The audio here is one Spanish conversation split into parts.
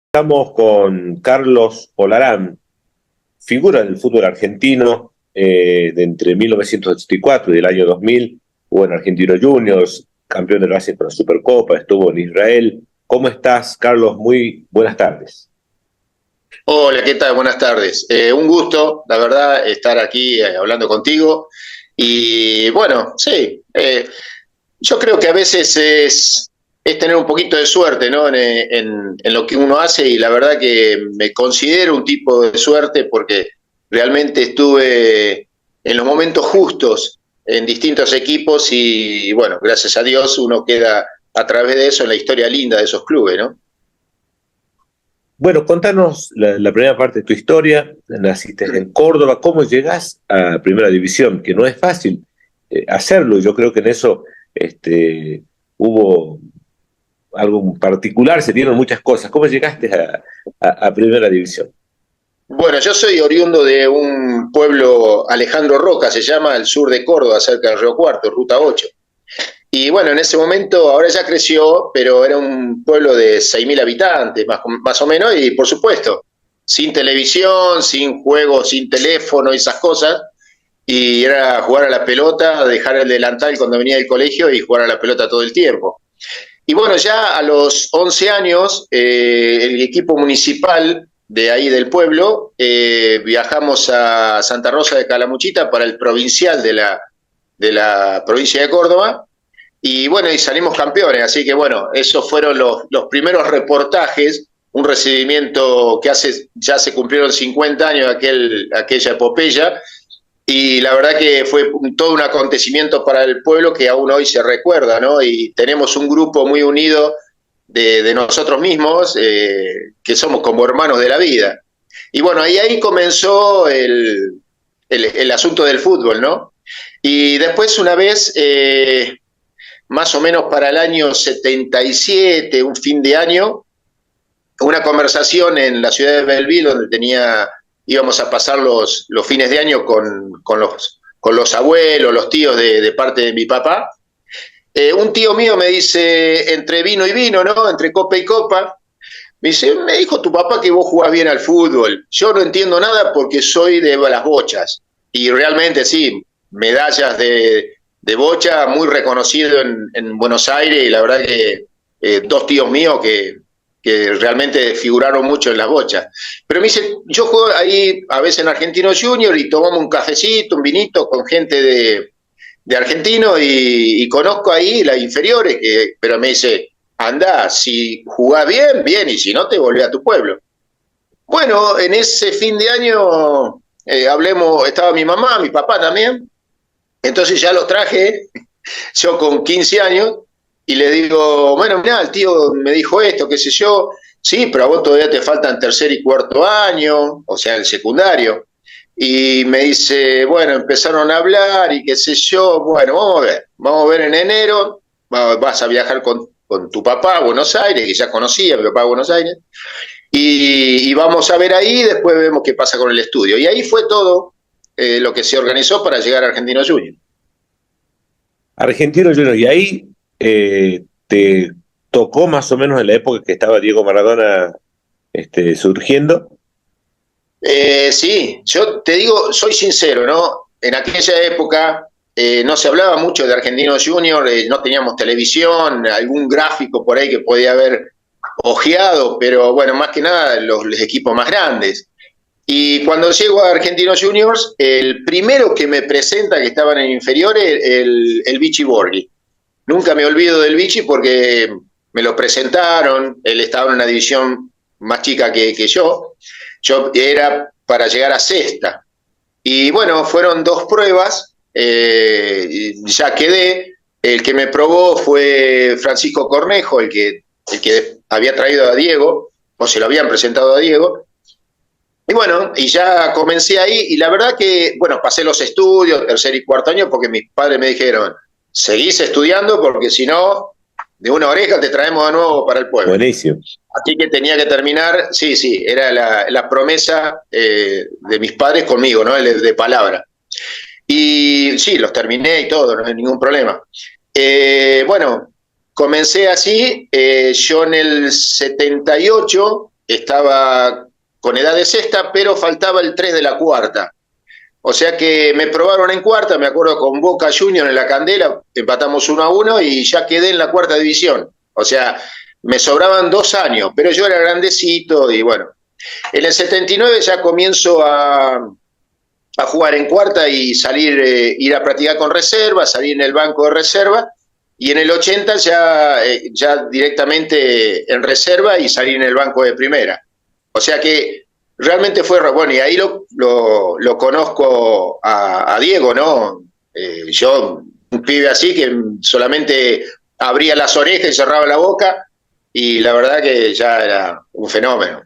Estamos con Carlos Olarán, figura del fútbol argentino de entre 1984 y del año 2000. Jugó en Argentino Juniors, campeón de Racing con la Supercopa, estuvo en Israel. ¿Cómo estás, Carlos? Muy buenas tardes. Hola, ¿qué tal? Buenas tardes. Un gusto, la verdad, estar aquí hablando contigo. Y bueno, sí, yo creo que a veces es tener un poquito de suerte, ¿no? En lo que uno hace y la verdad que me considero un tipo de suerte porque realmente estuve en los momentos justos en distintos equipos y bueno, gracias a Dios uno queda a través de eso en la historia linda de esos clubes, ¿no? Bueno, contanos la primera parte de tu historia. Naciste en Córdoba. ¿Cómo llegás a Primera División? Que no es fácil hacerlo. Yo creo que en eso hubo algo particular, se dieron muchas cosas. ¿Cómo llegaste a Primera División? Bueno, yo soy oriundo de un pueblo, Alejandro Roca se llama, al sur de Córdoba, cerca del Río Cuarto, Ruta 8. Y bueno, en ese momento, ahora ya creció, pero era un pueblo de 6.000 habitantes, más o menos, y por supuesto, sin televisión, sin juegos, sin teléfono y esas cosas. Y era jugar a la pelota, dejar el delantal cuando venía del colegio y jugar a la pelota todo el tiempo. Y bueno, ya a los 11 años, el equipo municipal de ahí del pueblo, viajamos a Santa Rosa de Calamuchita para el provincial de la provincia de Córdoba. Y bueno, y salimos campeones, así que bueno, esos fueron los primeros reportajes, un recibimiento que ya se cumplieron 50 años de aquella epopeya, y la verdad que fue todo un acontecimiento para el pueblo que aún hoy se recuerda, ¿no? Y tenemos un grupo muy unido de nosotros mismos, que somos como hermanos de la vida. Y bueno, ahí comenzó el asunto del fútbol, ¿no? Y después una vez, más o menos para el año 77, un fin de año, una conversación en la ciudad de Belleville, donde íbamos a pasar los fines de año con los abuelos, los tíos de parte de mi papá. Un tío mío me dice, entre vino y vino, ¿no? Entre copa y copa, me dice, me dijo tu papá que vos jugás bien al fútbol. Yo no entiendo nada porque soy de las bochas. Y realmente sí, medallas de bocha muy reconocido en Buenos Aires, y la verdad que dos tíos míos que realmente figuraron mucho en las bochas. Pero me dice, yo juego ahí a veces en Argentino Junior y tomamos un cafecito, un vinito con gente de Argentino y conozco ahí las inferiores, pero me dice, anda, si jugás bien, bien, y si no, te volvés a tu pueblo. Bueno, en ese fin de año estaba mi mamá, mi papá también, entonces ya los traje, yo con 15 años, y le digo, bueno, mirá, el tío me dijo esto, qué sé yo, sí, pero a vos todavía te faltan tercer y cuarto año, o sea, el secundario. Y me dice, bueno, empezaron a hablar y qué sé yo, bueno, vamos a ver en enero, vas a viajar con tu papá a Buenos Aires, que ya conocía a mi papá a Buenos Aires, y vamos a ver ahí, después vemos qué pasa con el estudio. Y ahí fue todo lo que se organizó para llegar a Argentino Junior. Argentino Juniors, y ahí te tocó más o menos en la época que estaba Diego Maradona surgiendo. Sí, yo te digo, soy sincero, ¿no? En aquella época no se hablaba mucho de Argentinos Junior, no teníamos televisión, algún gráfico por ahí que podía haber ojeado, pero bueno, más que nada los equipos más grandes. Y cuando llego a Argentinos Juniors, el primero que me presenta, que estaban en inferiores, el Vichy Borghi. Nunca me olvido del Vichy porque me lo presentaron, él estaba en una división más chica que yo era para llegar a sexta. Y bueno, fueron dos pruebas, ya quedé. El que me probó fue Francisco Cornejo, el que había traído a Diego, o se lo habían presentado a Diego. Y bueno, y ya comencé ahí, y la verdad que, bueno, pasé los estudios, tercer y cuarto año, porque mis padres me dijeron, seguís estudiando porque si no, de una oreja te traemos de nuevo para el pueblo. Buenísimo. Así que tenía que terminar, sí, sí, era la promesa de mis padres conmigo, ¿no? De palabra. Y sí, los terminé y todo, no hay ningún problema. Bueno, comencé así, yo en el 78 estaba con edad de sexta, pero faltaba el 3 de la cuarta. O sea que me probaron en cuarta, me acuerdo con Boca Juniors en la Candela, empatamos 1-1 y ya quedé en la cuarta división. O sea, me sobraban 2 años, pero yo era grandecito y bueno. En el 79 ya comienzo a jugar en cuarta y salir, ir a practicar con reserva, salir en el banco de reserva, y en el 80 ya directamente en reserva y salir en el banco de primera. O sea que realmente fue bueno, y ahí lo conozco a Diego, ¿no? Yo, un pibe así que solamente abría las orejas y cerraba la boca, y la verdad que ya era un fenómeno.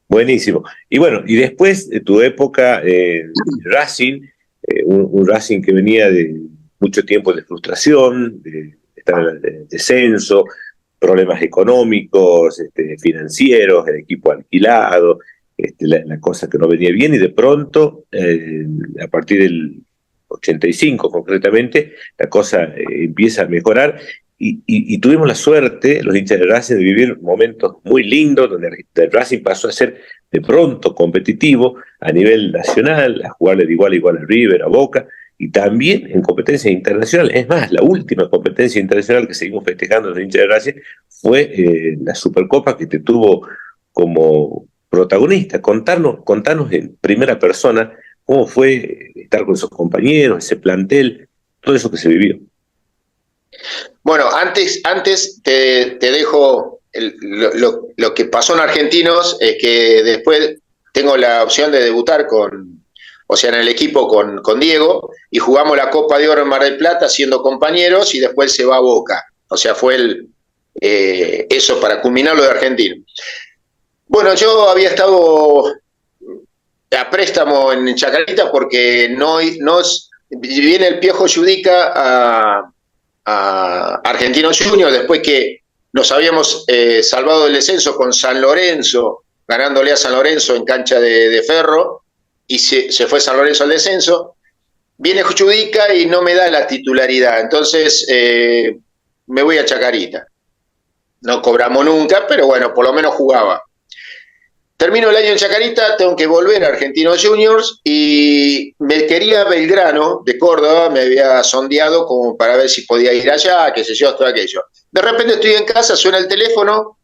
Buenísimo. Y bueno, y después de tu época Racing, un Racing que venía de mucho tiempo de frustración, de estar en el descenso, problemas económicos, financieros, el equipo alquilado, la cosa que no venía bien, y de pronto, a partir del 85 concretamente, la cosa empieza a mejorar. Y tuvimos la suerte, los hinchas de Racing, de vivir momentos muy lindos, donde el Racing pasó a ser de pronto competitivo a nivel nacional, a jugarle de igual a igual a River, a Boca, y también en competencias internacionales. Es más, la última competencia internacional que seguimos festejando los hinchas de Racing fue la Supercopa, que te tuvo como protagonista. Contarnos en primera persona cómo fue estar con esos compañeros, ese plantel, todo eso que se vivió. Bueno, antes te dejo lo que pasó en Argentinos, es que después tengo la opción de debutar o sea, en el equipo con Diego, y jugamos la Copa de Oro en Mar del Plata siendo compañeros, y después se va a Boca. O sea, fue eso para culminar lo de Argentino. Bueno, yo había estado a préstamo en Chacarita porque no viene el Piojo Judica a Argentinos Juniors, después que nos habíamos salvado del descenso con San Lorenzo, ganándole a San Lorenzo en cancha de Ferro, y se fue San Lorenzo al descenso. Viene Judica y no me da la titularidad, entonces me voy a Chacarita. No cobramos nunca, pero bueno, por lo menos jugaba. Termino el año en Chacarita, tengo que volver a Argentinos Juniors, y me quería Belgrano de Córdoba, me había sondeado como para ver si podía ir allá, qué sé yo, todo aquello. De repente estoy en casa, suena el teléfono,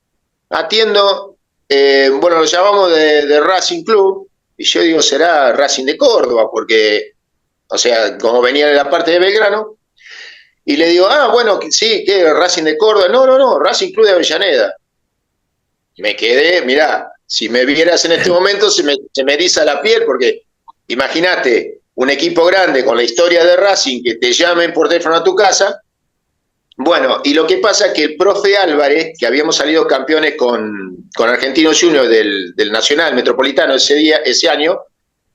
atiendo, bueno, lo llamamos de Racing Club, y yo digo, será Racing de Córdoba, porque, o sea, como venía de la parte de Belgrano, y le digo, bueno, sí, ¿qué? Racing de Córdoba. No, Racing Club de Avellaneda. Me quedé, mirá, si me vieras en este momento se me eriza la piel, porque imagínate, un equipo grande con la historia de Racing, que te llamen por teléfono a tu casa. Bueno, y lo que pasa es que el profe Álvarez, que habíamos salido campeones con Argentinos Juniors del Nacional Metropolitano ese año,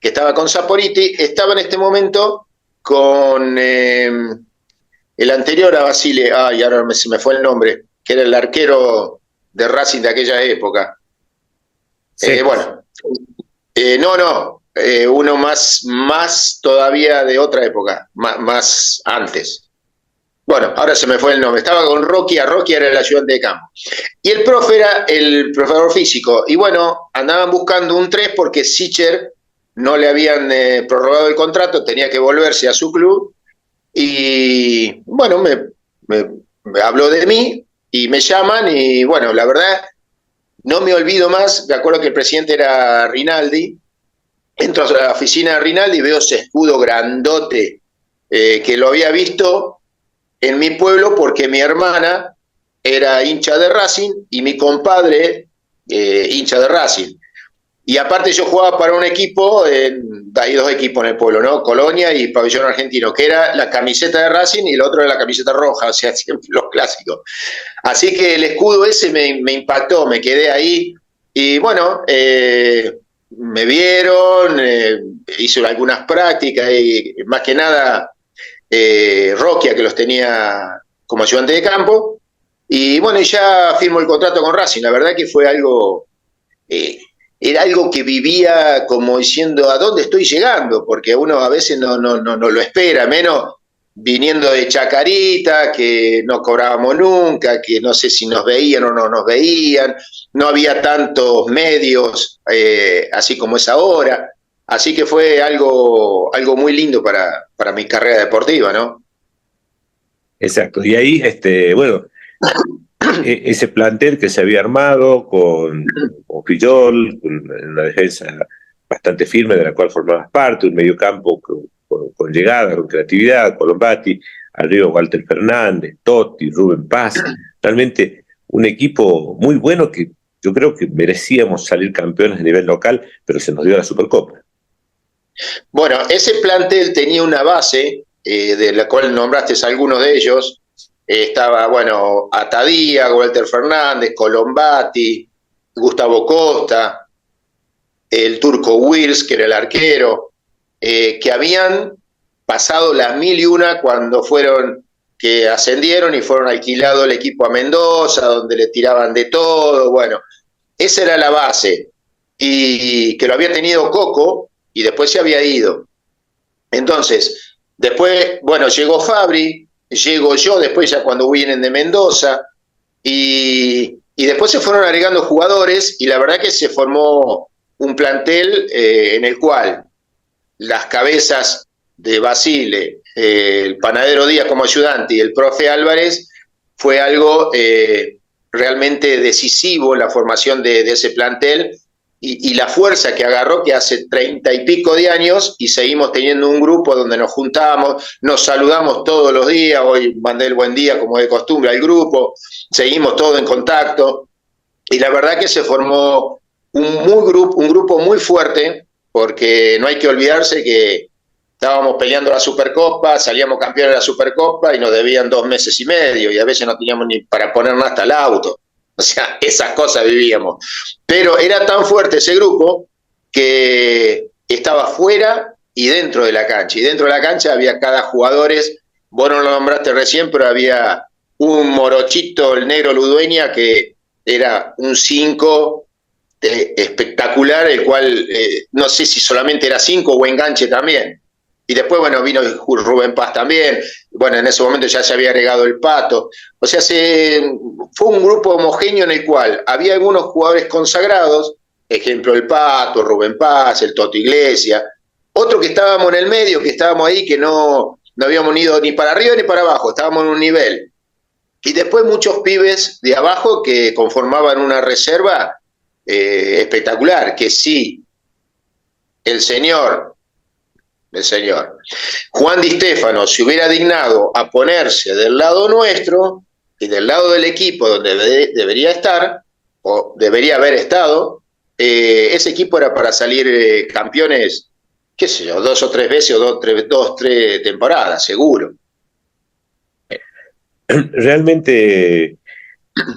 que estaba con Saporiti, estaba en este momento con el anterior a Basile, ahora se me fue el nombre, que era el arquero de Racing de aquella época. Sí. Bueno, uno más todavía de otra época, más antes. Bueno, ahora se me fue el nombre. Estaba con Rocky era el ayudante de campo. Y el profe era el profesor físico. Y bueno, andaban buscando un 3 porque Sicher no le habían prorrogado el contrato, tenía que volverse a su club. Y bueno, me habló de mí y me llaman, y bueno, la verdad, no me olvido más. Me acuerdo que el presidente era Rinaldi. Entro a la oficina de Rinaldi y veo ese escudo grandote, que lo había visto en mi pueblo porque mi hermana era hincha de Racing y mi compadre hincha de Racing. Y aparte yo jugaba para un equipo, hay dos equipos en el pueblo, ¿no? Colonia y Pabellón Argentino, que era la camiseta de Racing y el otro era la camiseta roja, o sea, siempre los clásicos. Así que el escudo ese me impactó, me quedé ahí. Y bueno, me vieron, hice algunas prácticas, y más que nada Roquia, que los tenía como ayudante de campo. Y bueno, y ya firmó el contrato con Racing. La verdad que fue algo... era algo que vivía como diciendo, ¿a dónde estoy llegando? Porque uno a veces no lo espera, menos viniendo de Chacarita, que no cobrábamos nunca, que no sé si nos veían o no nos veían, no había tantos medios así como es ahora, así que fue algo muy lindo para mi carrera deportiva, ¿no? Exacto. Y ahí, bueno, ese plantel que se había armado con Fillol, con una defensa bastante firme de la cual formabas parte, un mediocampo con llegada, con creatividad, Colombati, arriba Walter Fernández, Totti, Rubén Paz, realmente un equipo muy bueno que yo creo que merecíamos salir campeones a nivel local, pero se nos dio la Supercopa. Bueno, ese plantel tenía una base, de la cual nombraste algunos de ellos. Estaba, bueno, Atadía, Walter Fernández, Colombati, Gustavo Costa, el turco Wills, que era el arquero, que habían pasado las mil y una cuando fueron, que ascendieron y fueron alquilado el equipo a Mendoza, donde le tiraban de todo. Bueno, esa era la base. Y que lo había tenido Coco y después se había ido. Entonces, después, bueno, llegó Fabri, llego yo, después ya cuando vienen de Mendoza, y después se fueron agregando jugadores y la verdad que se formó un plantel en el cual las cabezas de Basile, el panadero Díaz como ayudante y el profe Álvarez, fue algo realmente decisivo en la formación de ese plantel y la fuerza que agarró, que hace 30 y pico de años y seguimos teniendo un grupo donde nos juntamos, nos saludamos todos los días. Hoy mandé el buen día como de costumbre al grupo, seguimos todos en contacto y la verdad que se formó un grupo muy fuerte, porque no hay que olvidarse que estábamos peleando la Supercopa, salíamos campeones de la Supercopa y nos debían 2 meses y medio y a veces no teníamos ni para ponernos hasta el auto. O sea, esas cosas vivíamos. Pero era tan fuerte ese grupo que estaba fuera y dentro de la cancha. Y dentro de la cancha había cada jugador, vos no lo nombraste recién, pero había un morochito, el negro Ludueña, que era un 5 espectacular, el cual no sé si solamente era 5 o enganche también. Y después, bueno, vino Rubén Paz también. Bueno, en ese momento ya se había agregado el Pato. O sea, fue un grupo homogéneo en el cual había algunos jugadores consagrados, ejemplo el Pato, Rubén Paz, el Toto Iglesias, otro que estábamos en el medio, que estábamos ahí, que no habíamos ido ni para arriba ni para abajo, estábamos en un nivel. Y después muchos pibes de abajo que conformaban una reserva espectacular, que sí, el señor Juan Di Stéfano se hubiera dignado a ponerse del lado nuestro y del lado del equipo donde debería estar, o debería haber estado, ese equipo era para salir campeones, qué sé yo, 2 o 3 veces o tres temporadas, seguro. Realmente,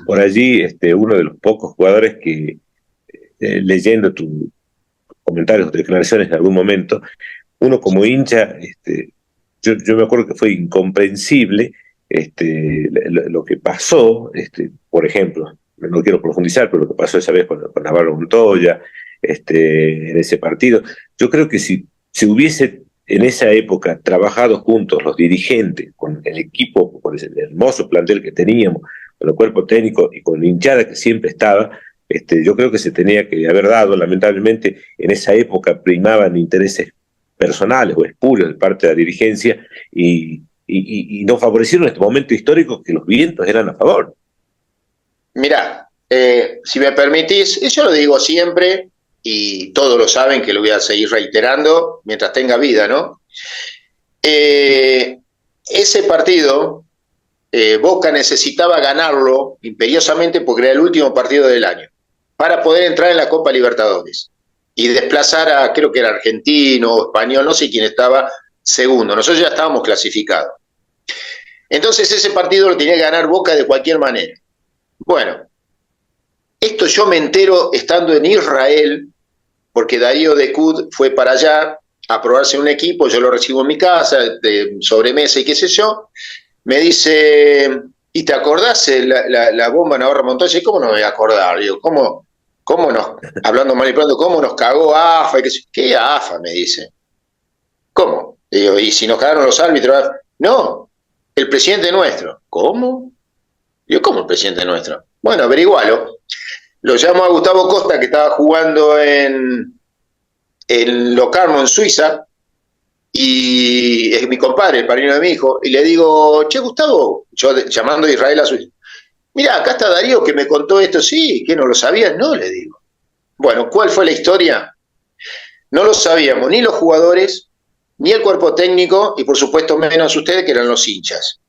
por allí, uno de los pocos jugadores que, leyendo tus comentarios o declaraciones en algún momento, uno como hincha, yo me acuerdo que fue incomprensible lo que pasó, por ejemplo, no quiero profundizar, pero lo que pasó esa vez con Navarro Montoya, en ese partido. Yo creo que si se hubiese en esa época trabajado juntos los dirigentes, con el equipo, con el hermoso plantel que teníamos, con el cuerpo técnico y con la hinchada que siempre estaba, yo creo que se tenía que haber dado. Lamentablemente, en esa época primaban intereses personales o espurios de parte de la dirigencia y no favorecieron este momento histórico que los vientos eran a favor. Mirá, si me permitís, yo lo digo siempre y todos lo saben que lo voy a seguir reiterando mientras tenga vida, ¿no? Ese partido, Boca necesitaba ganarlo imperiosamente porque era el último partido del año para poder entrar en la Copa Libertadores y desplazar a, creo que era argentino o español, no sé quién estaba segundo. Nosotros ya estábamos clasificados. Entonces ese partido lo tenía que ganar Boca de cualquier manera. Bueno, esto yo me entero estando en Israel, porque Darío de Cud fue para allá a probarse un equipo, yo lo recibo en mi casa, de sobremesa y qué sé yo. Me dice, ¿y te acordás la bomba Navarro Montoya? ¿Y cómo no me voy a acordar? Digo, ¿cómo nos, hablando mal y pronto, cómo nos cagó AFA? ¿Qué AFA? Me dice. ¿Cómo? Digo, y si nos cagaron los árbitros, No, el presidente nuestro. ¿Cómo? Yo, ¿cómo el presidente nuestro? Bueno, averigualo. Lo llamo a Gustavo Costa, que estaba jugando en Locarno, en Suiza, y es mi compadre, el padrino de mi hijo, y le digo, che, Gustavo, yo llamando a Israel a Suiza, mira, acá está Darío que me contó esto, sí, ¿que no lo sabías? No, le digo. Bueno, ¿cuál fue la historia? No lo sabíamos ni los jugadores, ni el cuerpo técnico, y por supuesto menos ustedes, que eran los hinchas.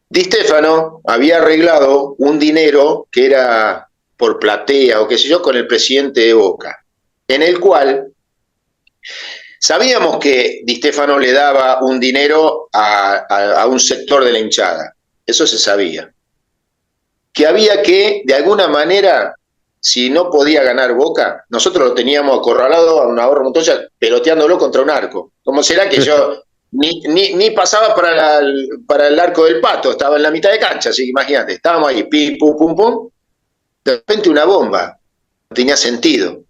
Di Stéfano había arreglado un dinero que era por platea o qué sé yo con el presidente de Boca, en el cual sabíamos que Di Stéfano le daba un dinero a un sector de la hinchada, eso se sabía. Que había que, de alguna manera, si no podía ganar Boca, nosotros lo teníamos acorralado a un ahorro Montoya, peloteándolo contra un arco. ¿Cómo será que yo ni pasaba para el arco del Pato? Estaba en la mitad de cancha, así que imagínate, estábamos ahí, pim, pum, pum, pum, de repente una bomba, no tenía sentido.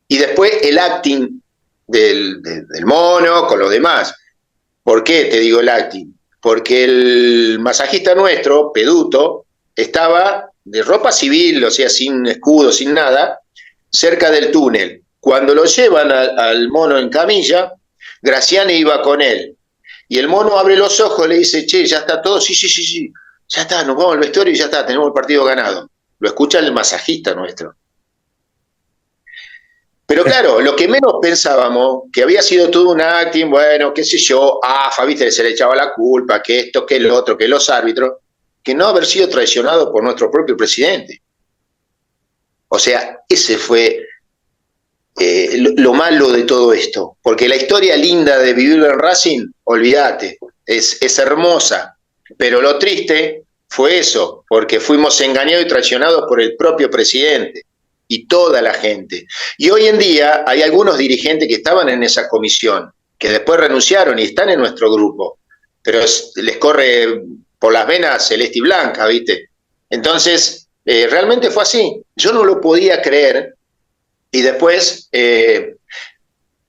Y después el acting del mono con los demás. ¿Por qué te digo el acting? Porque el masajista nuestro, Peduto, estaba de ropa civil, o sea, sin escudo, sin nada, cerca del túnel. Cuando lo llevan al mono en camilla, Graciani iba con él. Y el mono abre los ojos, le dice, che, ya está todo, sí, sí, sí, sí, ya está, nos vamos al vestuario y ya está, tenemos el partido ganado. Lo escucha el masajista nuestro. Pero claro, lo que menos pensábamos, que había sido todo un acting, bueno, qué sé yo, Fabiste se le echaba la culpa, que esto, que el otro, que los árbitros, que no haber sido traicionado por nuestro propio presidente. O sea, ese fue lo malo de todo esto, porque la historia linda de vivir en Racing, olvídate, es hermosa, pero lo triste fue eso, porque fuimos engañados y traicionados por el propio presidente y toda la gente. Y hoy en día hay algunos dirigentes que estaban en esa comisión, que después renunciaron y están en nuestro grupo, pero les corre por las venas celeste y blanca, ¿viste? Entonces, realmente fue así. Yo no lo podía creer y después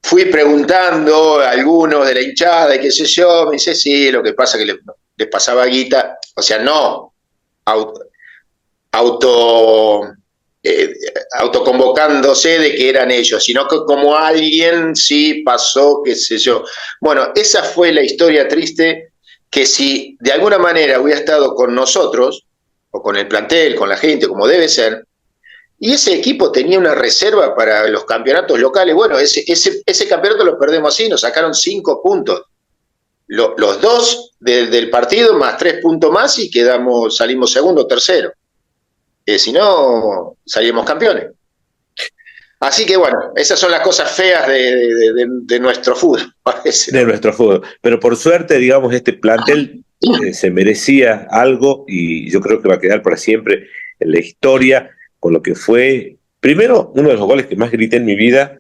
fui preguntando a algunos de la hinchada y qué sé yo, me dice, sí, lo que pasa es que les pasaba guita, o sea, no auto autoconvocándose de que eran ellos, sino que como alguien sí pasó, qué sé yo. Bueno, esa fue la historia triste que si de alguna manera hubiera estado con nosotros, o con el plantel, con la gente, como debe ser, y ese equipo tenía una reserva para los campeonatos locales, bueno, ese campeonato lo perdemos así, nos sacaron 5 puntos. Los dos del partido más 3 puntos más y salimos segundo o tercero. Si no, salimos campeones. Así que bueno, esas son las cosas feas de nuestro fútbol, parece, ¿no? De nuestro fútbol. Pero por suerte, digamos, este plantel se merecía algo y yo creo que va a quedar para siempre en la historia con lo que fue, primero, uno de los goles que más grité en mi vida,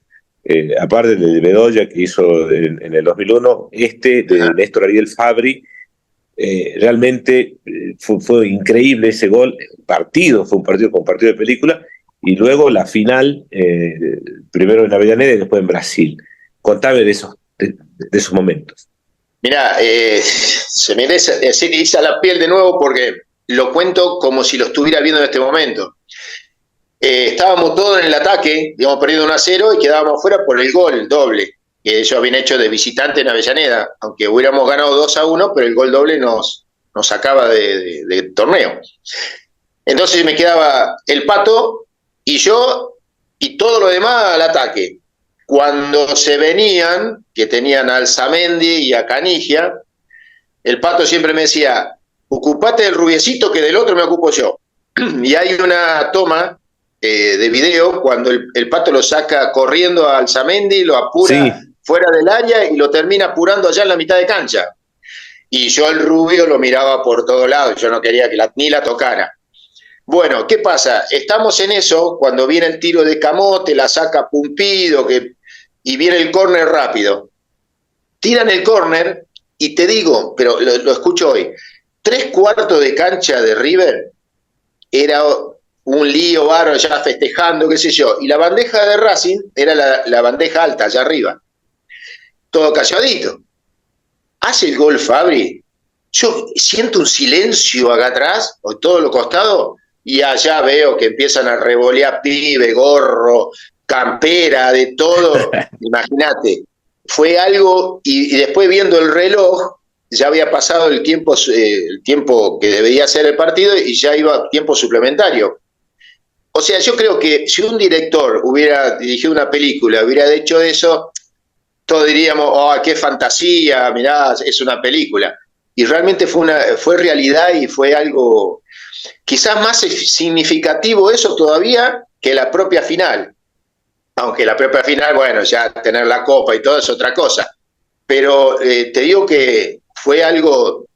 aparte del de Bedoya que hizo en el 2001, de Néstor Ariel Fabri. Realmente fue increíble ese gol. Fue un partido con partido de película, y luego la final, primero en Avellaneda y después en Brasil. Contame de esos momentos. Mirá, se me eriza la piel de nuevo porque lo cuento como si lo estuviera viendo en este momento. Estábamos todos en el ataque, íbamos perdiendo 1-0 y quedábamos fuera por el gol doble que ellos habían hecho de visitante en Avellaneda, aunque hubiéramos ganado 2-1, pero el gol doble nos sacaba de torneo. Entonces me quedaba el Pato y yo y todo lo demás al ataque. Cuando se venían, que tenían a Alzamendi y a Canigia, el Pato siempre me decía, ocupate del rubiecito que del otro me ocupo yo. Y hay una toma de video cuando el Pato lo saca corriendo a Alzamendi, lo apura fuera del área y lo termina apurando allá en la mitad de cancha. Y yo el rubio lo miraba por todos lados, yo no quería que ni la tocara. Bueno, ¿qué pasa? Estamos en eso cuando viene el tiro de Camote, la saca Pumpido y viene el córner rápido. Tiran el córner y te digo, pero lo escucho hoy, 3/4 de cancha de River era un lío bárbaro ya festejando, qué sé yo, y la bandeja de Racing era la bandeja alta, allá arriba. Todo calladito. Hace el gol Fabri yo siento un silencio acá atrás, o todo lo costado, y allá veo que empiezan a revolear pibe, gorro, campera, de todo. Imagínate, fue algo, y después viendo el reloj, ya había pasado el tiempo que debía ser el partido y ya iba a tiempo suplementario. O sea, yo creo que si un director hubiera dirigido una película, hubiera hecho eso, todos diríamos, oh, qué fantasía, mirá, es una película. Y realmente fue realidad y fue algo quizás más significativo eso todavía que la propia final. Aunque la propia final, bueno, ya tener la copa y todo es otra cosa. Pero te digo que fue algo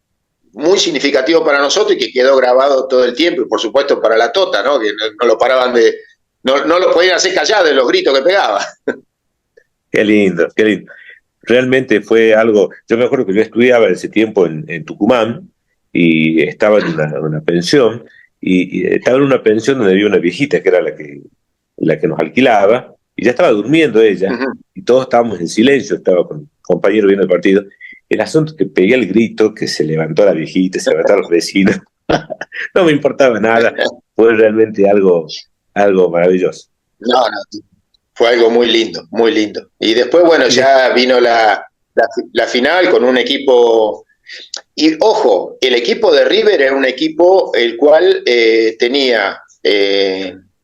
muy significativo para nosotros y que quedó grabado todo el tiempo, y por supuesto para la Tota, ¿no? Que no lo paraban no lo podían hacer callar de los gritos que pegaba. Qué lindo, qué lindo. Realmente fue algo, yo me acuerdo que yo estudiaba en ese tiempo en Tucumán y estaba en una pensión y estaba en una pensión donde había una viejita que era la que nos alquilaba y ya estaba durmiendo Uh ella -huh. y todos estábamos en silencio, estaba con compañeros viendo el partido. El asunto que pegué el grito, que se levantó la viejita, se levantaron los vecinos, no me importaba nada, fue realmente algo maravilloso. No, no, fue algo muy lindo, muy lindo. Y después, bueno, Y de, ya vino la final con un equipo. Y ojo, el equipo de River era un equipo el cual tenía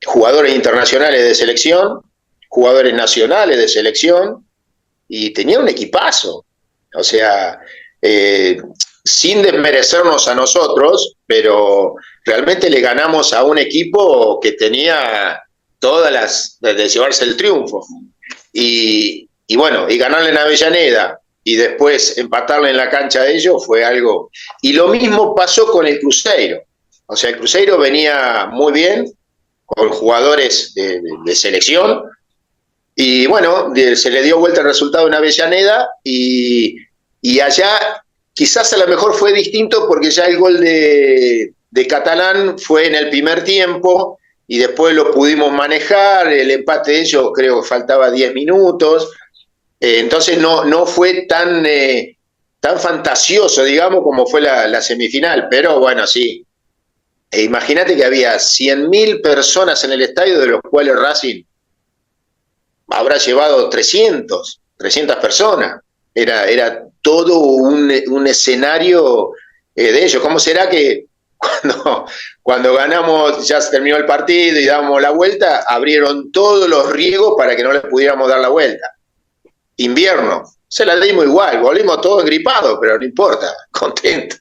jugadores internacionales de selección, jugadores nacionales de selección, y tenía un equipazo. O sea, eh, sin desmerecernos a nosotros, pero realmente le ganamos a un equipo que tenía todas las de llevarse el triunfo. Y bueno, y ganarle en Avellaneda y después empatarle en la cancha de ellos fue algo. Y lo mismo pasó con el Cruzeiro. O sea, el Cruzeiro venía muy bien, con jugadores de selección, y bueno, se le dio vuelta el resultado en Avellaneda y allá quizás a lo mejor fue distinto porque ya el gol de Catalán fue en el primer tiempo y después lo pudimos manejar, el empate de ellos creo que faltaba 10 minutos, entonces no fue tan fantasioso, digamos, como fue la semifinal, pero bueno, sí. Imagínate que había 100.000 personas en el estadio, de los cuales Racing habrá llevado 300 personas. Era todo un escenario de ellos. ¿Cómo será que cuando ganamos, ya se terminó el partido y damos la vuelta, abrieron todos los riegos para que no les pudiéramos dar la vuelta? Invierno, se la dimos igual, volvimos todos engripados, pero no importa, contentos.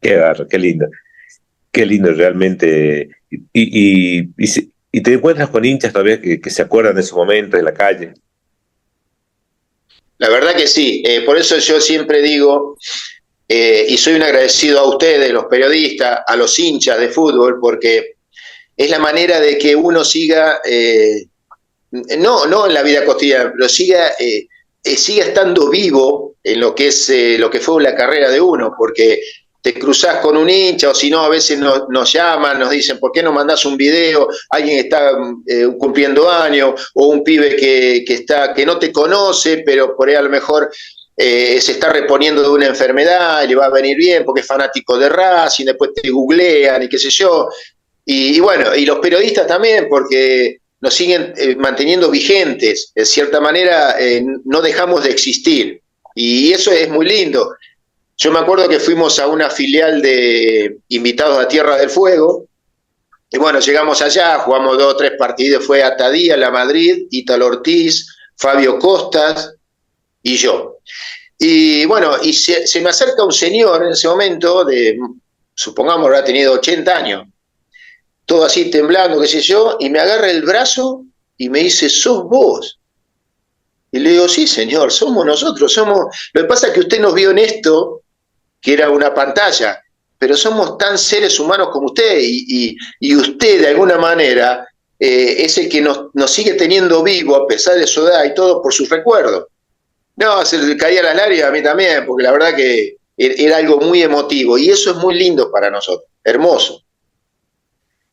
qué barro, qué lindo realmente. Y te encuentras con hinchas todavía que se acuerdan de esos momentos en la calle. La verdad que sí, por eso yo siempre digo, y soy un agradecido a ustedes, los periodistas, a los hinchas de fútbol, porque es la manera de que uno siga, no en la vida cotidiana, pero siga estando vivo en lo que fue la carrera de uno, porque te cruzás con un hincha, o si no, a veces nos llaman, nos dicen, ¿por qué no mandás un video? Alguien está cumpliendo años, o un pibe que no te conoce, pero por ahí a lo mejor se está reponiendo de una enfermedad y le va a venir bien porque es fanático de Racing, después te googlean y qué sé yo. Y bueno, y los periodistas también, porque nos siguen manteniendo vigentes, de cierta manera no dejamos de existir. Y eso es muy lindo. Yo me acuerdo que fuimos a una filial de Invitados a Tierra del Fuego, y bueno, llegamos allá, jugamos 2 o 3 partidos, fue Atadía, La Madrid, Ítalo Ortiz, Fabio Costas y yo. Y bueno, y se me acerca un señor en ese momento, supongamos habrá tenido 80 años, todo así temblando, qué sé yo, y me agarra el brazo y me dice, ¿sos vos? Y le digo, sí, señor, somos nosotros, somos. Lo que pasa es que usted nos vio en esto, que era una pantalla, pero somos tan seres humanos como usted, y usted de alguna manera es el que nos sigue teniendo vivo a pesar de su edad y todo por sus recuerdos. No, se le caía la lágrima a mí también, porque la verdad que era algo muy emotivo, y eso es muy lindo para nosotros, hermoso.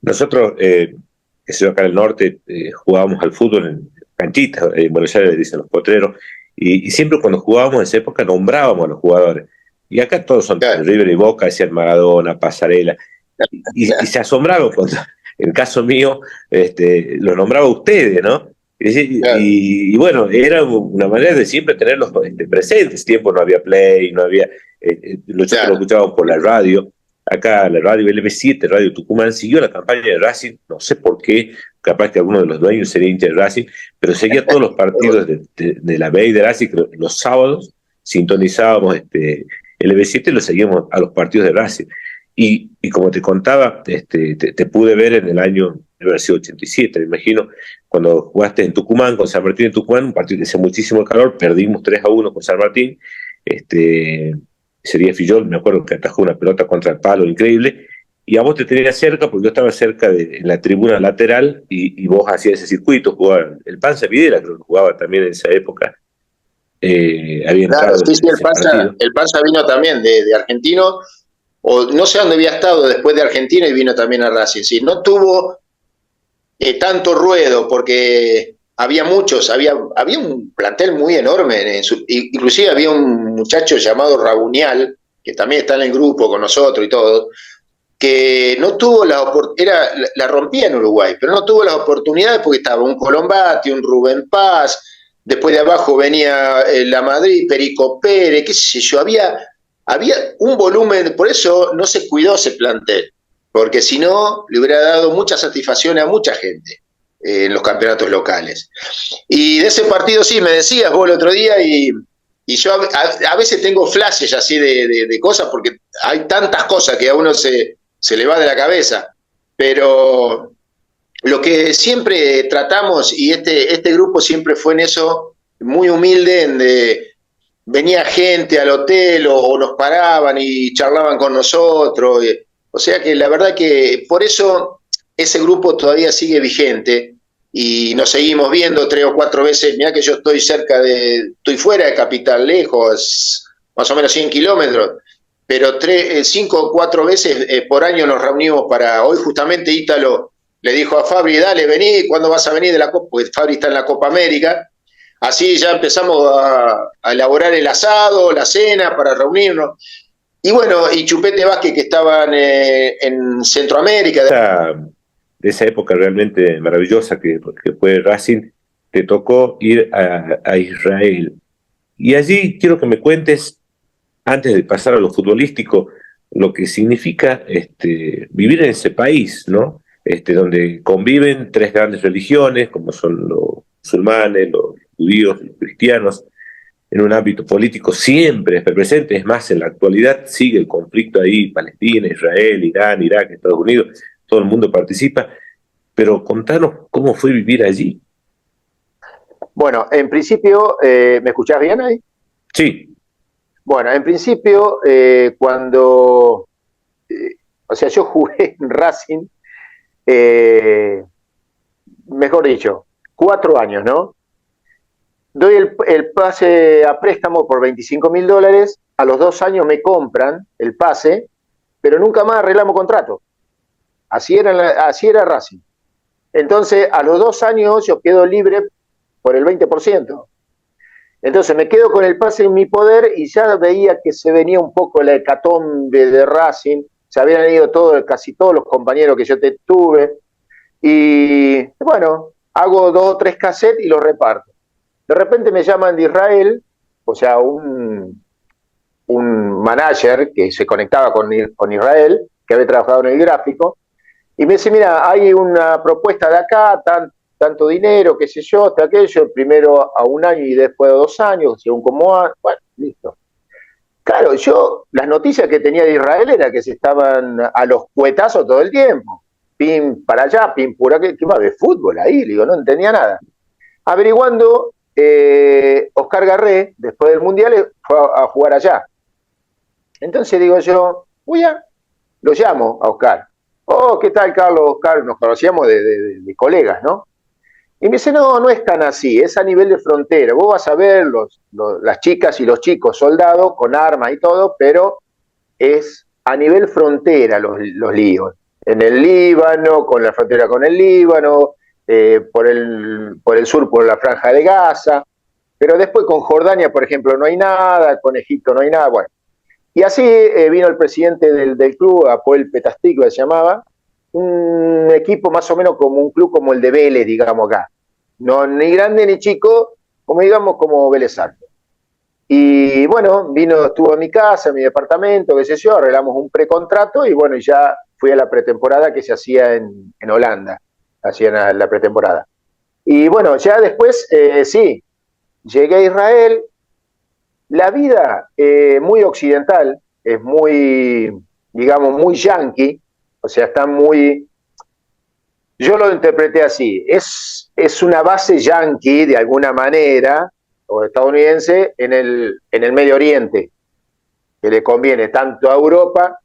Nosotros, que soy acá en el norte, jugábamos al fútbol en canchitas, en Buenos Aires le dicen los potreros, y siempre cuando jugábamos en esa época nombrábamos a los jugadores. Y acá todos son claro, River y Boca, decían Maradona, Pasarela. Y se asombraba cuando, en el caso mío, lo nombraba ustedes, ¿no? claro, Y bueno, era una manera de siempre tenerlos presentes. Tiempo no había Play, no había. Nosotros lo claro. escuchábamos por la radio. Acá la radio LB7, Radio Tucumán, siguió la campaña de Racing, no sé por qué, capaz que alguno de los dueños sería hincha de Racing, pero seguía todos los partidos de la B y de Racing, que los sábados sintonizábamos LB7 y lo seguíamos a los partidos de Racing. Y como te contaba, te pude ver en el año, debe haber sido 87, me imagino, cuando jugaste en Tucumán, con San Martín en Tucumán, un partido que hacía muchísimo calor, perdimos 3-1 con San Martín, sería Fillol, me acuerdo que atajó una pelota contra el palo, increíble, y a vos te tenía cerca, porque yo estaba cerca en la tribuna lateral, y vos hacías ese circuito, jugaba el Panza Videla, creo que jugaba también en esa época, había Claro, entrado sí, en sí, ese partido. El Panza vino también de argentino, o no sé dónde había estado después de Argentina y vino también a Racing. Sí, no tuvo tanto ruedo porque había muchos, había un plantel muy enorme, inclusive había un muchacho llamado Rabunial, que también está en el grupo con nosotros y todo, que no tuvo la rompía en Uruguay, pero no tuvo las oportunidades porque estaba un Colombati, un Rubén Paz, después de abajo venía la Madrid, Perico Pérez, qué sé yo, había un volumen, por eso no se cuidó ese plantel, porque si no le hubiera dado mucha satisfacción a mucha gente en los campeonatos locales. Y de ese partido sí, me decías vos el otro día y yo a veces tengo flashes así de cosas porque hay tantas cosas que a uno se le va de la cabeza, pero lo que siempre tratamos, y este grupo siempre fue en eso, muy humilde, en venía gente al hotel o nos paraban y charlaban con nosotros, o sea que la verdad que por eso ese grupo todavía sigue vigente y nos seguimos viendo 3 o 4 veces, mirá que yo estoy fuera de Capital, lejos, más o menos 100 kilómetros, pero 5 o 4 veces por año nos reunimos hoy justamente Ítalo le dijo a Fabri, dale, vení, ¿cuándo vas a venir de la Copa? Porque Fabri está en la Copa América. Así ya empezamos a elaborar el asado, la cena para reunirnos. Y bueno, y Chupete Vázquez, que estaban en Centroamérica. De esa época realmente maravillosa que fue Racing, te tocó ir a Israel. Y allí quiero que me cuentes, antes de pasar a lo futbolístico, lo que significa vivir en ese país, ¿no? Donde conviven tres grandes religiones, como son los musulmanes, los judíos, los cristianos, en un ámbito político siempre es presente, es más, en la actualidad sigue el conflicto ahí, Palestina, Israel, Irán, Irak, Estados Unidos, todo el mundo participa, pero contanos cómo fue vivir allí. Bueno, en principio, ¿me escuchás bien ahí? Sí. Bueno, en principio, o sea, yo jugué en Racing, mejor dicho, 4 años, ¿no? Doy el pase a préstamo por $25.000, a los 2 años me compran el pase, pero nunca más arreglamos contrato. Así era Racing. Entonces, a los 2 años yo quedo libre por el 20%. Entonces me quedo con el pase en mi poder y ya veía que se venía un poco la hecatombe de Racing, se habían ido casi todos los compañeros que yo tuve, y bueno, hago 2 o 3 cassettes y los reparto. De repente me llaman de Israel, o sea, un manager que se conectaba con Israel, que había trabajado en el gráfico, y me dice, mira, hay una propuesta de acá, tanto dinero, qué sé yo, hasta aquello, primero a 1 año y después a 2 años, según cómo va. Bueno, listo. Claro, yo, las noticias que tenía de Israel era que se estaban a los cuetazos todo el tiempo. Pim para allá, pim por acá, ¿qué más de fútbol ahí? Digo, no entendía nada. Averiguando, Oscar Garré, después del Mundial, fue a jugar allá. Entonces digo yo, lo llamo a Oscar. Oh, ¿qué tal, Carlos? Oscar, nos conocíamos de colegas, ¿no? Y me dice, no, no es tan así, es a nivel de frontera. Vos vas a ver las chicas y los chicos soldados con armas y todo, pero es a nivel frontera los líos. En el Líbano, con la frontera con el Líbano, por el sur, por la Franja de Gaza, pero después con Jordania, por ejemplo, no hay nada, con Egipto no hay nada. Bueno, Y así vino el presidente del club, Apoel Petastigua se llamaba, un equipo más o menos como un club como el de Vélez, digamos acá. No, ni grande ni chico, como digamos como Vélez Sarsfield. Y bueno, estuvo en mi casa, en mi departamento, qué sé yo, arreglamos un precontrato y bueno, ya fui a la pretemporada que se hacía en Holanda, hacían la pretemporada. Y bueno, ya después, sí, llegué a Israel. La vida muy occidental, es muy, digamos, muy yanqui, o sea, está muy... Yo lo interpreté así, es una base yanqui de alguna manera, o estadounidense, en el Medio Oriente, que le conviene tanto a Europa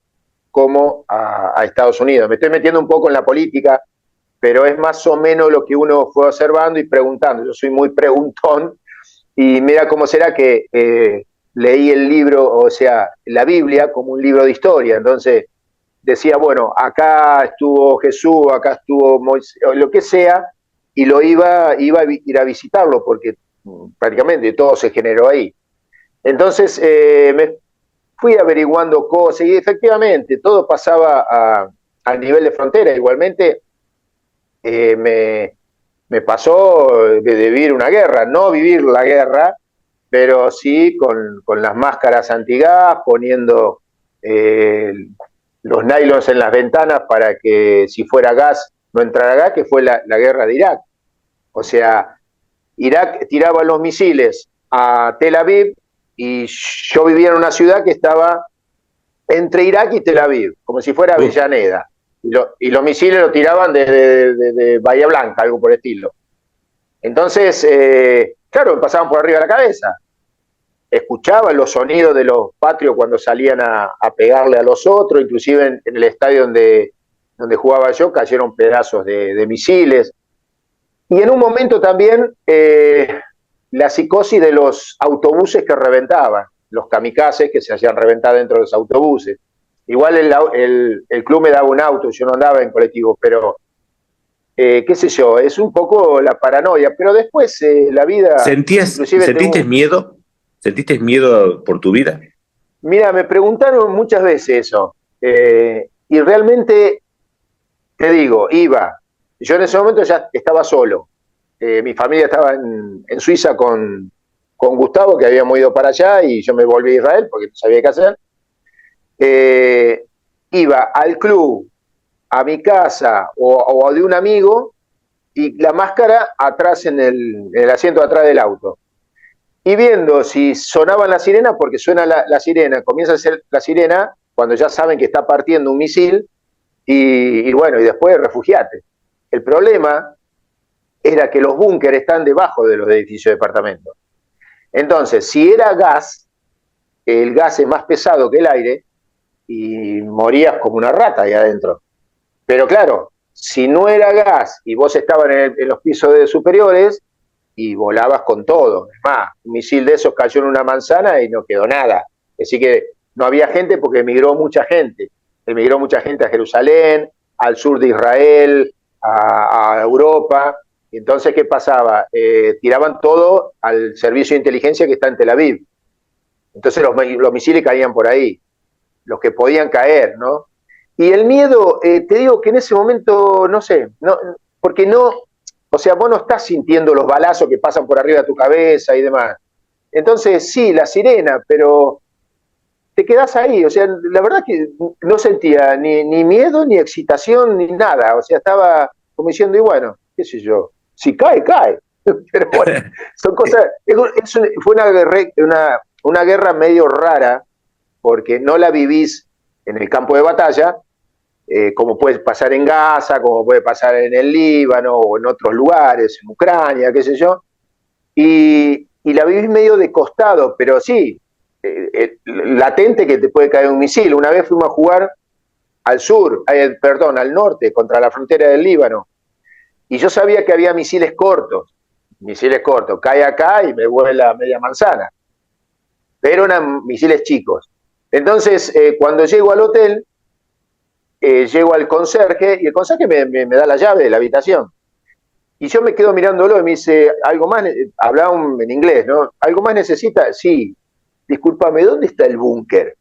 como a Estados Unidos. Me estoy metiendo un poco en la política, pero es más o menos lo que uno fue observando y preguntando. Yo soy muy preguntón y mira cómo será que leí el libro, o sea, la Biblia como un libro de historia. Entonces decía, bueno, acá estuvo Jesús, acá estuvo Moisés, lo que sea, y iba a ir a visitarlo porque prácticamente todo se generó ahí. Entonces me fui averiguando cosas y efectivamente todo pasaba a nivel de frontera. Igualmente me pasó de vivir una guerra, no vivir la guerra, pero sí con las máscaras antigas, poniendo los nylons en las ventanas para que si fuera gas no entrara gas, que fue la guerra de Irak. O sea, Irak tiraba los misiles a Tel Aviv y yo vivía en una ciudad que estaba entre Irak y Tel Aviv, como si fuera Avellaneda. Y los misiles lo tiraban desde Bahía Blanca, algo por el estilo. Entonces, claro, me pasaban por arriba de la cabeza. Escuchaba los sonidos de los patrios cuando salían a pegarle a los otros, inclusive en el estadio donde jugaba yo cayeron pedazos de misiles. Y en un momento también la psicosis de los autobuses que reventaban, los kamikazes que se hacían reventar dentro de los autobuses. Igual el club me daba un auto, yo no andaba en colectivo, pero qué sé yo, es un poco la paranoia, pero después la vida... ¿Sentiste miedo? ¿Sentiste miedo por tu vida? Mira, me preguntaron muchas veces eso, y realmente, te digo, iba. Yo en ese momento ya estaba solo. Mi familia estaba en Suiza con Gustavo, que habíamos ido para allá, y yo me volví a Israel porque no sabía qué hacer. Iba al club, a mi casa o de un amigo, y la máscara atrás en el asiento de atrás del auto. Y viendo si sonaban las sirenas, porque suena la sirena, comienza a ser la sirena cuando ya saben que está partiendo un misil, y bueno, y después refugiate. El problema era que los búnkeres están debajo de los edificios de departamentos. Entonces, si era gas, el gas es más pesado que el aire y morías como una rata ahí adentro. Pero claro, si no era gas y vos estabas en los pisos superiores y volabas con todo. Es más, un misil de esos cayó en una manzana y no quedó nada. Así que no había gente porque emigró mucha gente. Emigró mucha gente a Jerusalén, al sur de Israel, a Europa. Y entonces, ¿qué pasaba? Tiraban todo al servicio de inteligencia que está en Tel Aviv. Entonces los misiles caían por ahí, los que podían caer, ¿no? Y el miedo, te digo que en ese momento, no sé, porque no, o sea, vos no estás sintiendo los balazos que pasan por arriba de tu cabeza y demás. Entonces, sí, la sirena, pero te quedás ahí. O sea, la verdad que no sentía ni miedo, ni excitación, ni nada. O sea, estaba como diciendo, y bueno, qué sé yo, si cae, cae. Pero bueno, son cosas. Fue una guerra medio rara, porque no la vivís en el campo de batalla, como puede pasar en Gaza, como puede pasar en el Líbano o en otros lugares, en Ucrania, qué sé yo, y la vivís medio de costado, pero sí, latente que te puede caer un misil. Una vez fuimos a jugar al sur, al norte, contra la frontera del Líbano, y yo sabía que había misiles cortos, cae acá y me vuela media manzana, pero eran misiles chicos. Entonces, cuando llego al hotel, llego al conserje y el conserje me da la llave de la habitación. Y yo me quedo mirándolo y me dice, ¿algo más? Hablaba en inglés, ¿no? ¿Algo más necesita? Sí. Discúlpame, ¿dónde está el búnker?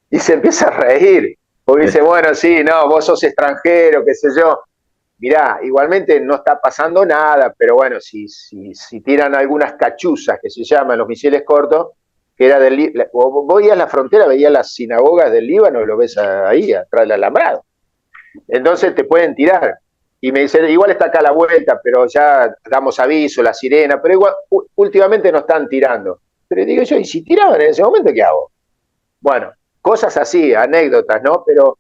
Y se empieza a reír, porque dice, bueno, sí, no, vos sos extranjero, qué sé yo. Mirá, igualmente no está pasando nada, pero bueno, si tiran algunas cachuzas, que se llaman los misiles cortos, que era del... Vos veías la frontera, veías las sinagogas del Líbano, y lo ves ahí, atrás del alambrado. Entonces te pueden tirar. Y me dicen, igual está acá a la vuelta, pero ya damos aviso, la sirena, pero igual, últimamente no están tirando. Pero digo yo, ¿y si tiraban en ese momento, qué hago? Bueno, cosas así, anécdotas, ¿no? Pero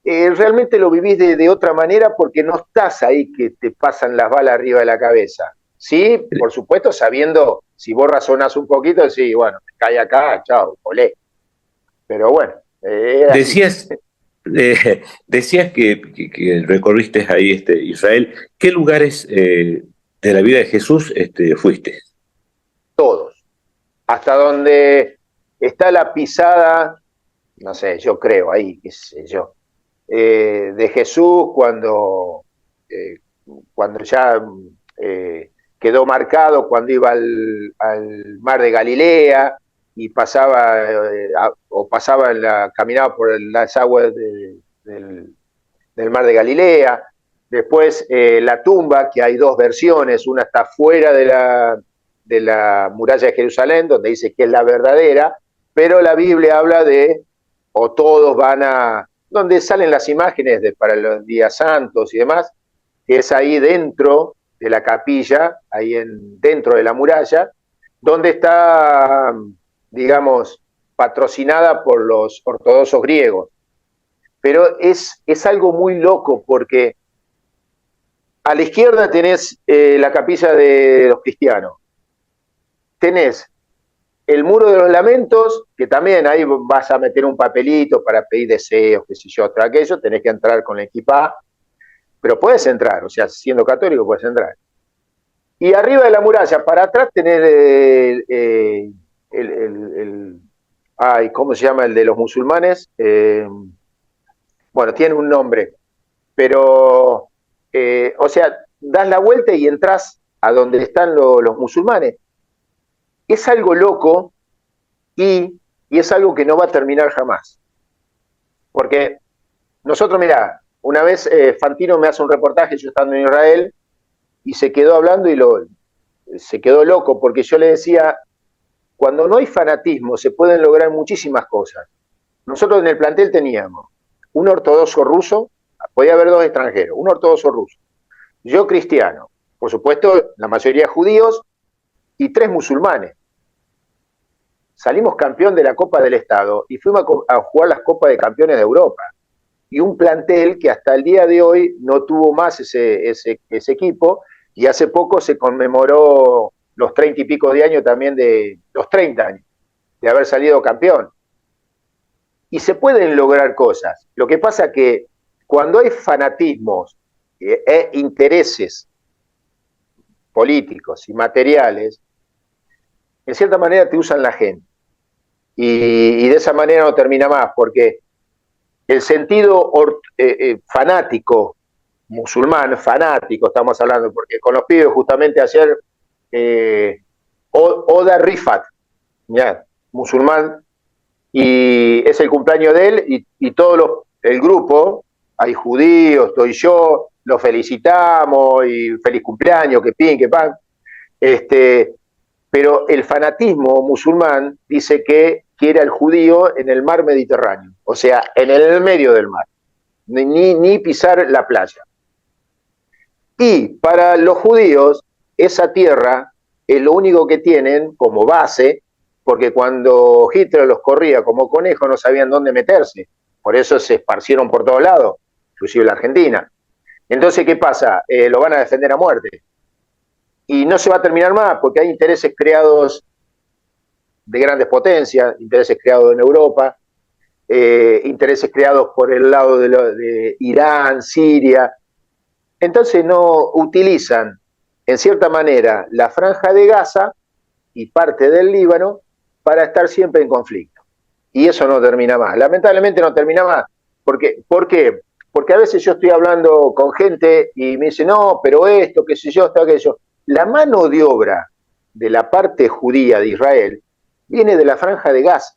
realmente lo vivís de otra manera porque no estás ahí que te pasan las balas arriba de la cabeza. Sí, por supuesto, sabiendo, si vos razonás un poquito, sí, bueno, cae acá, chao, olé. Pero bueno, así. Decías, decías que recorriste ahí Israel. ¿Qué lugares de la vida de Jesús fuiste? Todos. Hasta donde está la pisada, no sé, yo creo ahí, qué sé yo, de Jesús eh, cuando ya quedó marcado, cuando iba al mar de Galilea y pasaba, o pasaba caminaba por las aguas del mar de Galilea. Después la tumba, que hay dos versiones, una está fuera de la muralla de Jerusalén, donde dice que es la verdadera, pero la Biblia habla de, o todos van a, donde salen las imágenes para los días santos y demás, que es ahí dentro de la capilla, ahí dentro de la muralla, donde está, digamos, patrocinada por los ortodoxos griegos. Pero es algo muy loco porque a la izquierda tenés la capilla de los cristianos, tenés el muro de los lamentos, que también ahí vas a meter un papelito para pedir deseos, qué sé yo, todo aquello, tenés que entrar con la equipa, pero puedes entrar, o sea, siendo católico puedes entrar. Y arriba de la muralla, para atrás, tenés ay, ¿cómo se llama el de los musulmanes? Bueno, tiene un nombre, pero, o sea, das la vuelta y entras a donde están los musulmanes. Es algo loco y es algo que no va a terminar jamás. Porque nosotros, mirá, una vez Fantino me hace un reportaje, yo estando en Israel, y se quedó hablando se quedó loco, porque yo le decía, cuando no hay fanatismo se pueden lograr muchísimas cosas. Nosotros en el plantel teníamos un ortodoxo ruso, podía haber dos extranjeros, un ortodoxo ruso, yo cristiano, por supuesto la mayoría judíos, y tres musulmanes. Salimos campeón de la Copa del Estado y fuimos a jugar las Copas de Campeones de Europa. Y un plantel que hasta el día de hoy no tuvo más ese equipo, y hace poco se conmemoró los 30 y pico de años también de los 30 años de haber salido campeón. Y se pueden lograr cosas. Lo que pasa que cuando hay fanatismos e intereses políticos y materiales, en cierta manera te usan la gente. Y de esa manera no termina más, porque el sentido fanático, musulmán, fanático, estamos hablando, porque con los pibes justamente ayer, Oda Rifat, ya, musulmán, y es el cumpleaños de él, y todo el grupo, hay judíos, estoy yo, los felicitamos, y feliz cumpleaños, que pin, que pan, pero el fanatismo musulmán dice que quiere al judío en el mar Mediterráneo, o sea, en el medio del mar, ni pisar la playa. Y para los judíos, esa tierra es lo único que tienen como base, porque cuando Hitler los corría como conejos no sabían dónde meterse, por eso se esparcieron por todos lados, inclusive la Argentina. Entonces, ¿qué pasa? Lo van a defender a muerte. Y no se va a terminar más, porque hay intereses creados de grandes potencias, intereses creados en Europa, intereses creados por el lado de Irán, Siria. Entonces no utilizan, en cierta manera, la franja de Gaza y parte del Líbano para estar siempre en conflicto. Y eso no termina más. Lamentablemente no termina más. ¿Por qué? Porque a veces yo estoy hablando con gente y me dice, no, pero esto, qué sé yo, esto, aquello. La mano de obra de la parte judía de Israel viene de la franja de Gaza.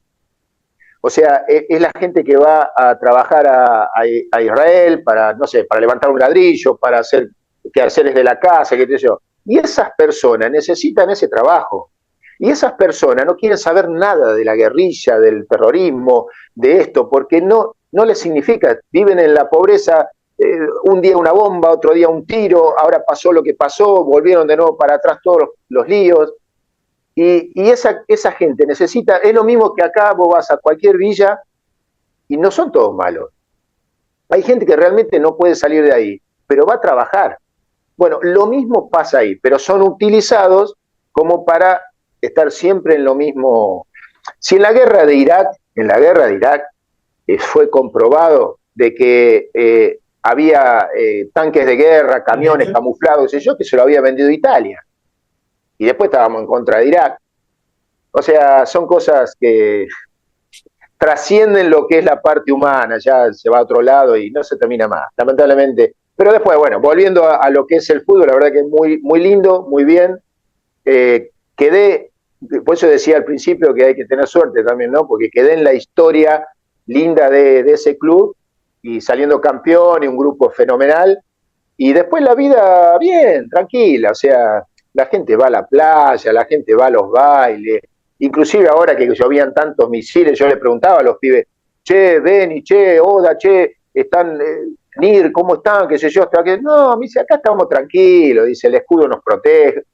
O sea, es la gente que va a trabajar a Israel para, no sé, para levantar un ladrillo, para hacer quehaceres de la casa, qué sé yo. Y esas personas necesitan ese trabajo. Y esas personas no quieren saber nada de la guerrilla, del terrorismo, de esto, porque no les significa. Viven en la pobreza, un día una bomba, otro día un tiro, ahora pasó lo que pasó, volvieron de nuevo para atrás todos los líos. Y esa gente necesita, es lo mismo que acá vos vas a cualquier villa y no son todos malos. Hay gente que realmente no puede salir de ahí, pero va a trabajar. Bueno, lo mismo pasa ahí, pero son utilizados como para estar siempre en lo mismo. Si en la guerra de Irak fue comprobado de que había tanques de guerra, camiones camuflados, y yo, que se lo había vendido Italia. Y después estábamos en contra de Irak. O sea, son cosas que trascienden lo que es la parte humana, ya se va a otro lado y no se termina más, lamentablemente. Pero después, bueno, volviendo a lo que es el fútbol, la verdad que es muy, muy lindo, muy bien. Quedé, por eso decía al principio que hay que tener suerte también, ¿no? Porque quedé en la historia linda de ese club y saliendo campeón y un grupo fenomenal. Y después la vida bien, tranquila, o sea, la gente va a la playa, la gente va a los bailes, inclusive ahora que llovían tantos misiles, yo le preguntaba a los pibes, che, Beni, che, Oda, che, están, Nir, ¿cómo están? ¿Qué sé yo? Hasta que, no, me dice, acá estamos tranquilos, dice, el escudo nos protege,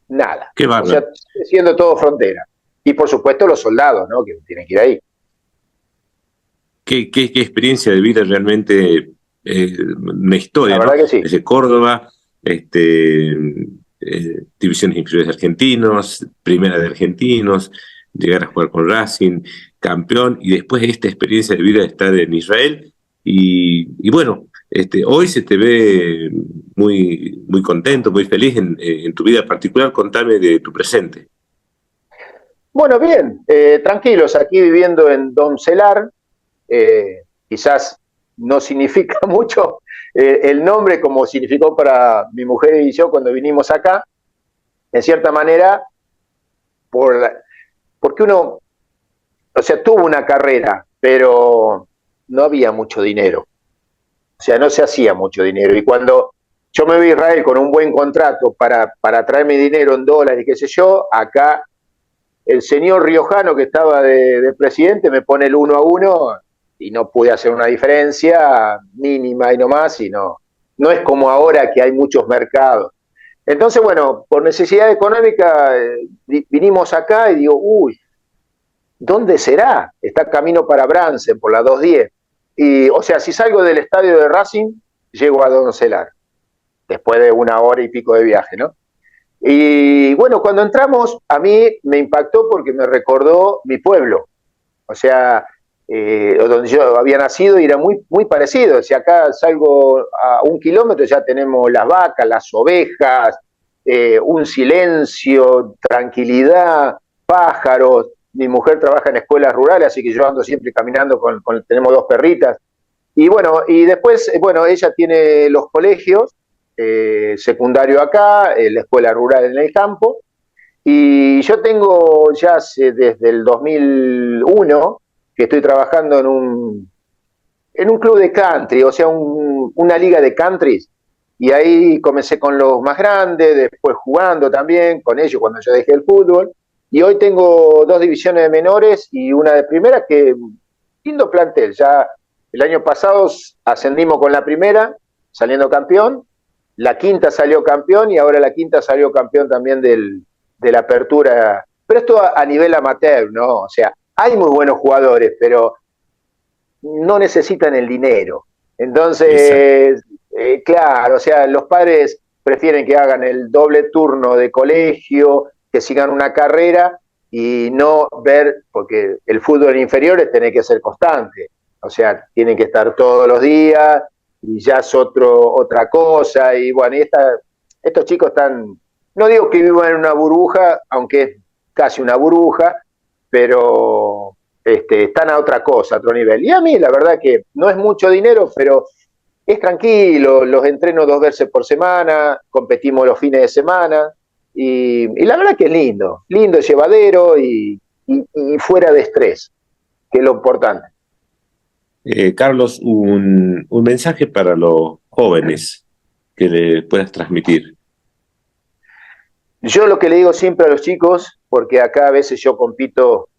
nada. Qué O sea, bárbaro. sigue siendo todo frontera. Y por supuesto los soldados, ¿no? Que tienen que ir ahí. Qué experiencia de vida realmente, una La historia, ¿no? verdad que sí. Desde Córdoba, divisiones inferiores de argentinos, primera de argentinos, llegar a jugar con Racing, campeón, y después esta experiencia de vida de estar en Israel. Y bueno, hoy se te ve muy, muy contento, muy feliz en tu vida particular. Contame de tu presente. Bueno, bien, tranquilos, aquí viviendo en Doncelar, quizás no significa mucho el nombre como significó para mi mujer y yo cuando vinimos acá, en cierta manera, porque uno, o sea, tuvo una carrera, pero no había mucho dinero, o sea, no se hacía mucho dinero. Y cuando yo me voy a Israel con un buen contrato para traerme dinero en dólares y qué sé yo, acá el señor riojano que estaba de presidente me pone el 1-1 y no pude hacer una diferencia mínima y no más, y no es como ahora que hay muchos mercados. Entonces, bueno, por necesidad económica vinimos acá y digo, uy, ¿dónde será? Está camino para Bransen por la 210. Y, o sea, si salgo del estadio de Racing, llego a Doncelar, después de una hora y pico de viaje, ¿no? Y bueno, cuando entramos, a mí me impactó porque me recordó mi pueblo, o sea, donde yo había nacido y era muy, muy parecido. Si acá salgo a 1 kilómetro, ya tenemos las vacas, las ovejas, un silencio, tranquilidad, pájaros. Mi mujer trabaja en escuelas rurales, así que yo ando siempre caminando tenemos 2 perritas. Y bueno, y después, bueno, ella tiene los colegios, secundario acá, la escuela rural en el campo, y yo tengo ya desde el 2001 que estoy trabajando en un club de country, o sea, una liga de country, y ahí comencé con los más grandes, después jugando también con ellos cuando yo dejé el fútbol, y hoy tengo 2 divisiones de menores y una de primera, que lindo plantel. Ya el año pasado ascendimos con la primera, saliendo campeón, la quinta salió campeón y ahora la quinta salió campeón también de la apertura. Pero esto a nivel amateur, ¿no? O sea, hay muy buenos jugadores, pero no necesitan el dinero. Exacto. Entonces, claro, o sea, los padres prefieren que hagan el doble turno de colegio, que sigan una carrera y no ver, porque el fútbol inferior es tener que ser constante, o sea, tienen que estar todos los días y ya es otra cosa. Y bueno, estos chicos están, no digo que vivan en una burbuja, aunque es casi una burbuja, pero están a otra cosa, a otro nivel. Y a mí, la verdad que no es mucho dinero, pero es tranquilo, los entreno 2 veces por semana, competimos los fines de semana, y la verdad que es lindo, lindo, llevadero, y y fuera de estrés, que es lo importante. Carlos, un mensaje para los jóvenes que le puedas transmitir. Yo lo que le digo siempre a los chicos, porque acá a veces yo compito,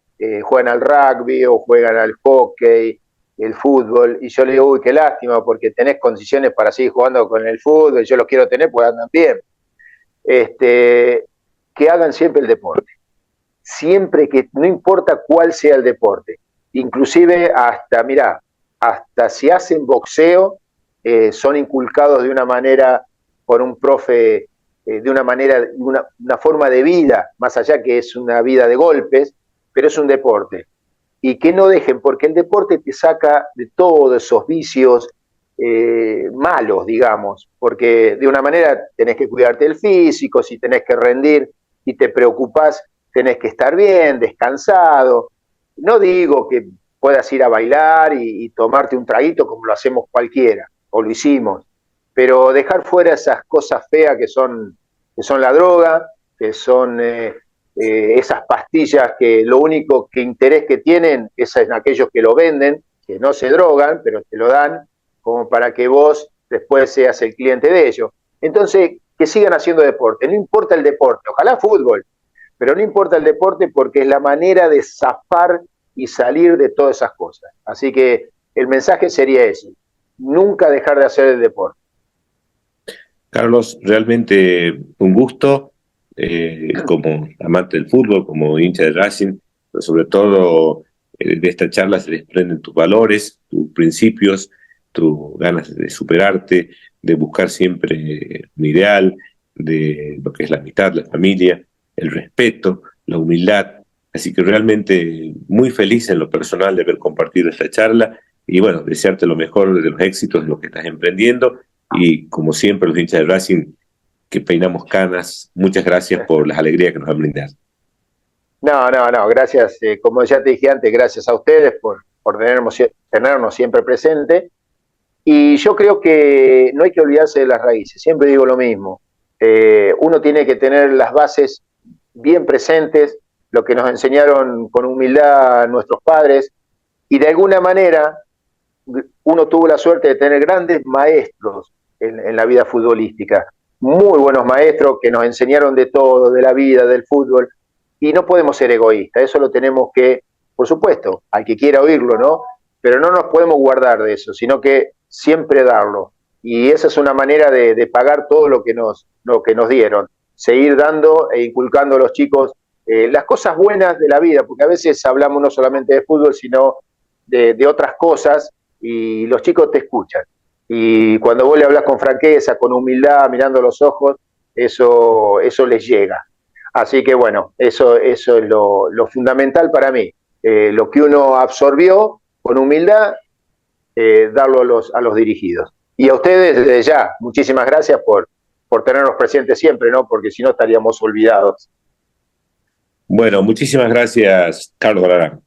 juegan al rugby o juegan al hockey, el fútbol, y yo le digo, uy, qué lástima, porque tenés condiciones para seguir jugando con el fútbol, yo los quiero tener porque andan bien. Que hagan siempre el deporte. Siempre que, no importa cuál sea el deporte, inclusive hasta, mirá, hasta si hacen boxeo, son inculcados de una manera por un profe, de una manera, una forma de vida, más allá que es una vida de golpes, pero es un deporte. Y que no dejen, porque el deporte te saca de todos esos vicios malos, digamos, porque de una manera tenés que cuidarte el físico, si tenés que rendir y te preocupás, tenés que estar bien, descansado. No digo que puedas ir a bailar y tomarte un traguito como lo hacemos cualquiera, o lo hicimos, pero dejar fuera esas cosas feas que son la droga, que son esas pastillas que lo único que interés que tienen es en aquellos que lo venden, que no se drogan, pero te lo dan como para que vos después seas el cliente de ellos. Entonces, que sigan haciendo deporte, no importa el deporte, ojalá fútbol, pero no importa el deporte porque es la manera de zafar y salir de todas esas cosas. Así que el mensaje sería ese, nunca dejar de hacer el deporte. Carlos, realmente un gusto, como amante del fútbol, como hincha de Racing, pero sobre todo de esta charla se desprenden tus valores, tus principios, tus ganas de superarte, de buscar siempre un ideal, de lo que es la amistad, la familia, el respeto, la humildad. Así que realmente muy feliz en lo personal de haber compartido esta charla y bueno, desearte lo mejor de los éxitos de lo que estás emprendiendo y como siempre los hinchas de Racing que peinamos canas, muchas gracias por las alegrías que nos han brindado. No, gracias, como ya te dije antes, gracias a ustedes por tenernos siempre presente. Y yo creo que no hay que olvidarse de las raíces, siempre digo lo mismo. Uno tiene que tener las bases bien presentes, lo que nos enseñaron con humildad nuestros padres, y de alguna manera uno tuvo la suerte de tener grandes maestros en la vida futbolística, muy buenos maestros que nos enseñaron de todo, de la vida, del fútbol, y no podemos ser egoístas, eso lo tenemos que, por supuesto, al que quiera oírlo, ¿no? Pero no nos podemos guardar de eso, sino que siempre darlo. Y esa es una manera de pagar todo lo que nos dieron, seguir dando e inculcando a los chicos las cosas buenas de la vida, porque a veces hablamos no solamente de fútbol, sino de otras cosas, y los chicos te escuchan. Y cuando vos le hablas con franqueza, con humildad, mirando los ojos, eso les llega. Así que bueno, eso es lo fundamental para mí. Lo que uno absorbió con humildad, darlo a los dirigidos. Y a ustedes, desde ya, muchísimas gracias por tenernos presentes siempre, ¿no? Porque si no estaríamos olvidados. Bueno, muchísimas gracias, Carlos Balarán.